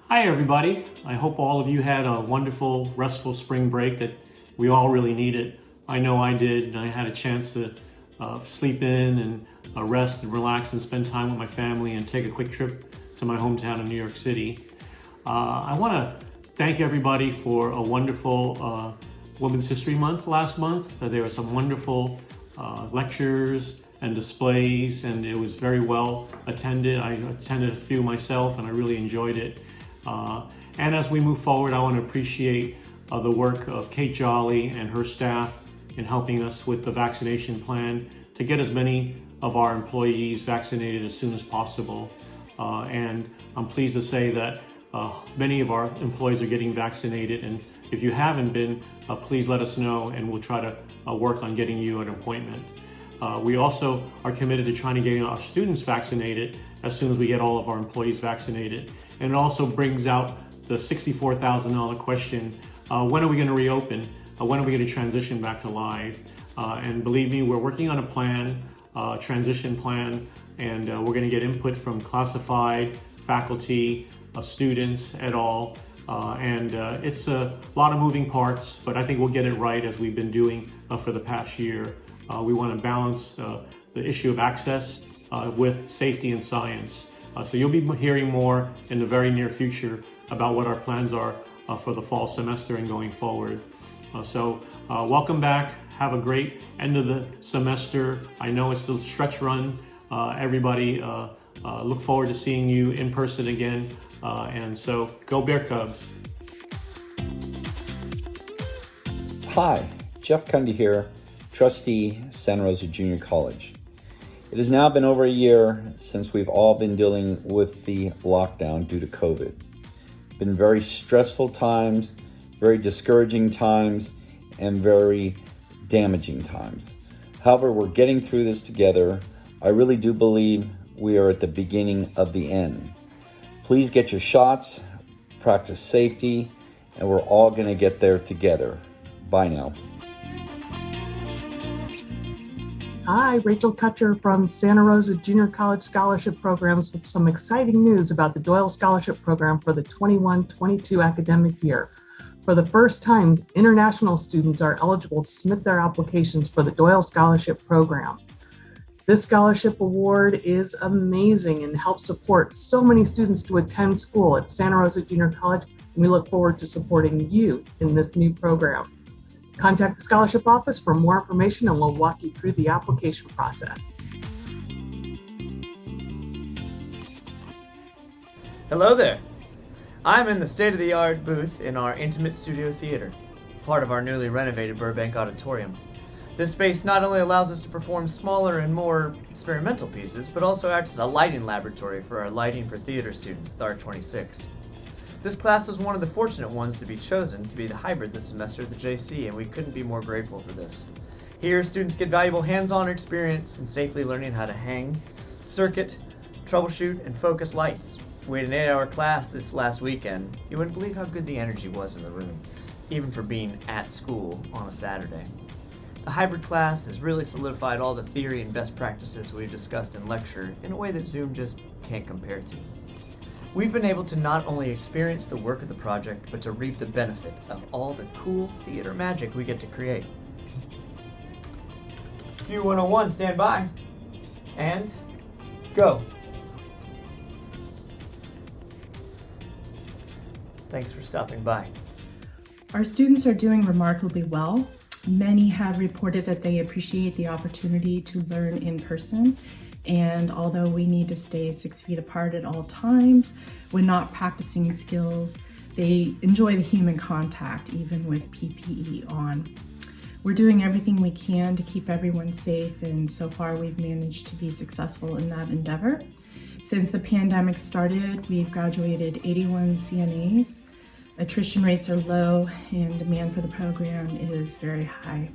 Hi, everybody. I hope all of you had a wonderful, restful spring break that we all really needed. I know I did, and I had a chance to sleep in and rest and relax and spend time with my family and take a quick trip to my hometown of New York City. I want to thank everybody for a wonderful Women's History Month last month. There were some wonderful lectures and displays, and it was very well attended. I attended a few myself, and I really enjoyed it. And as we move forward, I want to appreciate the work of Kate Jolly and her staff in helping us with the vaccination plan to get as many of our employees vaccinated as soon as possible. And I'm pleased to say that many of our employees are getting vaccinated. And if you haven't been, please let us know, and we'll try to work on getting you an appointment. We also are committed to trying to get our students vaccinated as soon as we get all of our employees vaccinated. And it also brings out the $64,000 question, when are we going to reopen? When are we going to transition back to live? And believe me, we're working on a plan, transition plan, and we're going to get input from classified, faculty, students, et al. And it's a lot of moving parts, but I think we'll get it right as we've been doing for the past year. We want to balance the issue of access with safety and science. So you'll be hearing more in the very near future about what our plans are for the fall semester and going forward. So welcome back. Have a great end of the semester. I know it's the stretch run. Everybody look forward to seeing you in person again. And so go Bear Cubs. Hi, Jeff Cundy here, trustee, Santa Rosa Junior College. It has now been over a year since we've all been dealing with the lockdown due to COVID. Been very stressful times, very discouraging times, and very damaging times. However, we're getting through this together. I really do believe we are at the beginning of the end. Please get your shots, practice safety, and we're all going to get there together. Bye now. Hi, Rachel Kutcher from Santa Rosa Junior College Scholarship Programs with some exciting news about the Doyle Scholarship Program for the 21-22 academic year. For the first time, international students are eligible to submit their applications for the Doyle Scholarship Program. This scholarship award is amazing and helps support so many students to attend school at Santa Rosa Junior College, and we look forward to supporting you in this new program. Contact the scholarship office for more information and we'll walk you through the application process. Hello there. I'm in the state-of-the-art booth in our Intimate Studio Theater, part of our newly renovated Burbank Auditorium. This space not only allows us to perform smaller and more experimental pieces, but also acts as a lighting laboratory for our Lighting for Theater students, THAR 26. This class was one of the fortunate ones to be chosen to be the hybrid this semester at the JC, and we couldn't be more grateful for this. Here, students get valuable hands-on experience in safely learning how to hang, circuit, troubleshoot, and focus lights. We had an 8-hour class this last weekend. You wouldn't believe how good the energy was in the room, even for being at school on a Saturday. The hybrid class has really solidified all the theory and best practices we've discussed in lecture in a way that Zoom just can't compare to. We've been able to not only experience the work of the project, but to reap the benefit of all the cool theater magic we get to create. Q101, stand by. And go. Thanks for stopping by. Our students are doing remarkably well. Many have reported that they appreciate the opportunity to learn in person. And although we need to stay 6 feet apart at all times, when not practicing skills, they enjoy the human contact, even with PPE on. We're doing everything we can to keep everyone safe, and so far we've managed to be successful in that endeavor. Since the pandemic started, we've graduated 81 CNAs. Attrition rates are low, and demand for the program is very high.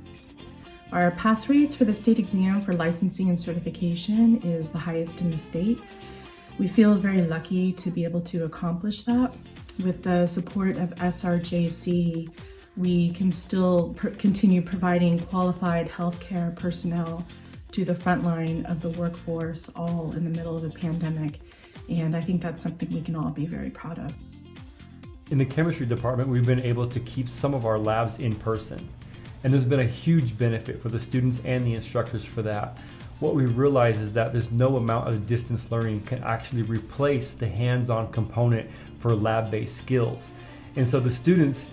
Our pass rates for the state exam for licensing and certification is the highest in the state. We feel very lucky to be able to accomplish that. With the support of SRJC, we can still continue providing qualified healthcare personnel to the front line of the workforce, all in the middle of a pandemic. And I think that's something we can all be very proud of. In the chemistry department, we've been able to keep some of our labs in person. And there's been a huge benefit for the students and the instructors for that. What we realize is that there's no amount of distance learning can actually replace the hands-on component for lab-based skills. And so the students,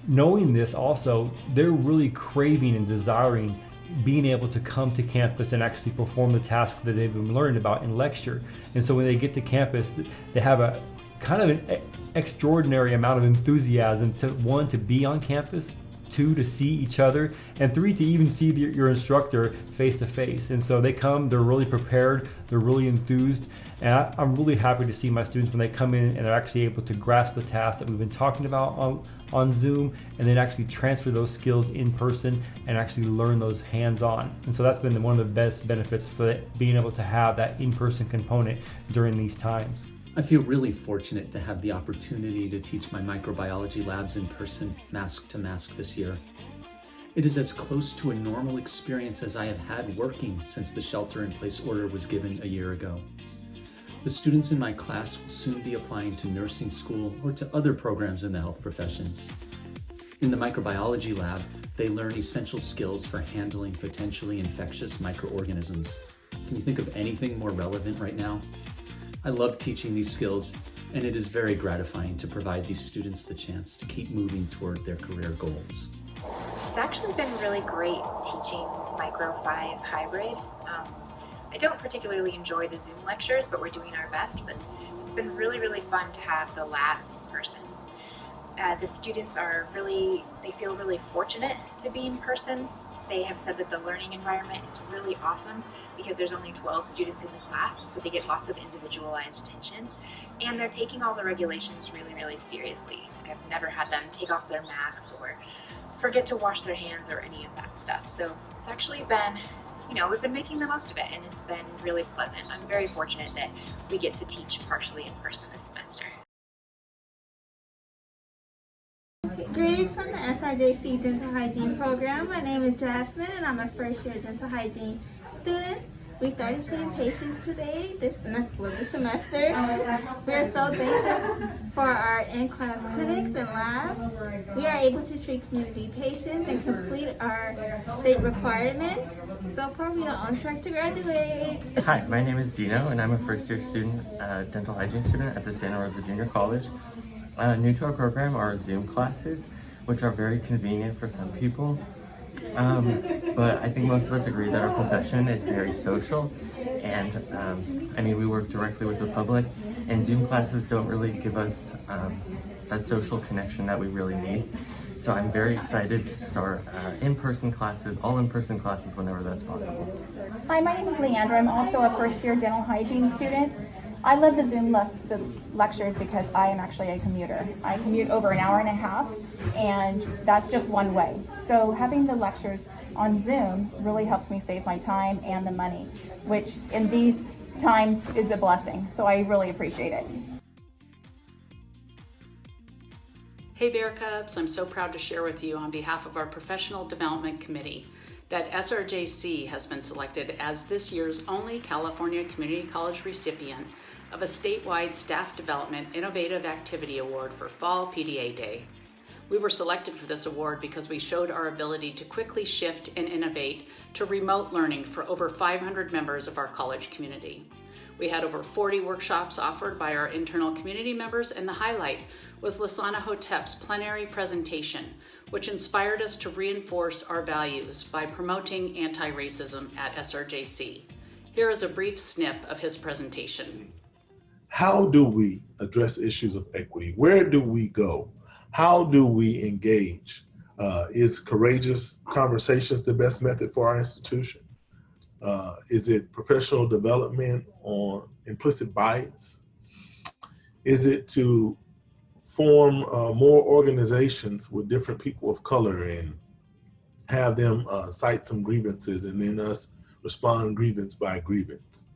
knowing this also, they're really craving and desiring being able to come to campus and actually perform the task that they've been learning about in lecture. And so when they get to campus, they have a kind of an extraordinary amount of enthusiasm to, one, to be on campus, two, to see each other, and three, to even see your instructor face to face. And so they come, they're really prepared, they're really enthused, and I'm really happy to see my students when they come in and they're actually able to grasp the task that we've been talking about on Zoom, and then actually transfer those skills in person and actually learn those hands-on. And so that's been one of the best benefits for being able to have that in-person component during these times. I feel really fortunate to have the opportunity to teach my microbiology labs in person, mask to mask this year. It is as close to a normal experience as I have had working since the shelter-in-place order was given a year ago. The students in my class will soon be applying to nursing school or to other programs in the health professions. In the microbiology lab, they learn essential skills for handling potentially infectious microorganisms. Can you think of anything more relevant right now? I love teaching these skills, and it is very gratifying to provide these students the chance to keep moving toward their career goals. It's actually been really great teaching Micro 5 hybrid. I don't particularly enjoy the Zoom lectures, but we're doing our best. But it's been really, really fun to have the labs in person. The students they feel really fortunate to be in person. They have said that the learning environment is really awesome because there's only 12 students in the class, and so they get lots of individualized attention. And they're taking all the regulations really, really seriously. I've never had them take off their masks or forget to wash their hands or any of that stuff. So it's actually been, we've been making the most of it, and it's been really pleasant. I'm very fortunate that we get to teach partially in person this semester. Greetings from the SRJC Dental Hygiene Program. My name is Jasmine and I'm a first year dental hygiene student. We started seeing patients today, this semester. We are so thankful for our in-class clinics and labs. We are able to treat community patients and complete our state requirements. So far we are on track to graduate. Hi, my name is Dino and I'm a first year student, dental hygiene student at the Santa Rosa Junior College. New to our program are Zoom classes, which are very convenient for some people. But I think most of us agree that our profession is very social, and we work directly with the public, and Zoom classes don't really give us that social connection that we really need. So I'm very excited to start in-person classes, all in-person classes whenever that's possible. Hi, my name is Leandra. I'm also a first-year dental hygiene student. I love the Zoom lectures because I am actually a commuter. I commute over an hour and a half, and that's just one way. So having the lectures on Zoom really helps me save my time and the money, which in these times is a blessing. So I really appreciate it. Hey Bear Cubs, I'm so proud to share with you on behalf of our Professional Development Committee that SRJC has been selected as this year's only California Community College recipient of a statewide Staff Development Innovative Activity Award for Fall PDA Day. We were selected for this award because we showed our ability to quickly shift and innovate to remote learning for over 500 members of our college community. We had over 40 workshops offered by our internal community members, and the highlight was Lasana Hotep's plenary presentation, which inspired us to reinforce our values by promoting anti-racism at SRJC. Here is a brief snip of his presentation. How do we address issues of equity? Where do we go? How do we engage? Is courageous conversations the best method for our institution? Is it professional development on implicit bias? Is it to form more organizations with different people of color and have them cite some grievances and then us respond grievance by grievance?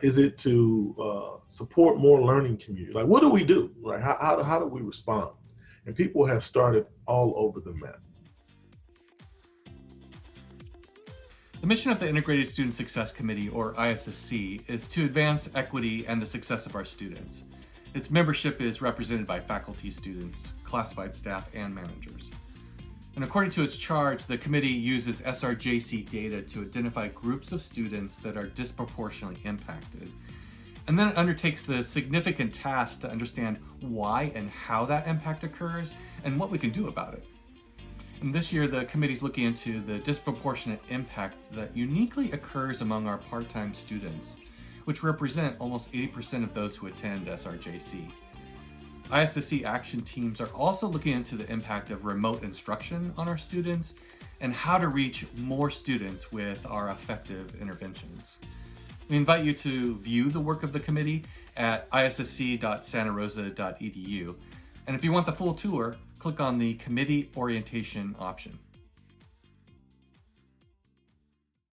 Is it to support more learning community? Like, what do we do, right? How do we respond? And people have started all over the map. The mission of the Integrated Student Success Committee, or ISSC, is to advance equity and the success of our students. Its membership is represented by faculty, students, classified staff, and managers. And according to its charge, the committee uses SRJC data to identify groups of students that are disproportionately impacted. And then it undertakes the significant task to understand why and how that impact occurs and what we can do about it. And this year, the committee's looking into the disproportionate impact that uniquely occurs among our part-time students, which represent almost 80% of those who attend SRJC. ISSC action teams are also looking into the impact of remote instruction on our students and how to reach more students with our effective interventions. We invite you to view the work of the committee at issc.santarosa.edu. And if you want the full tour, click on the committee orientation option.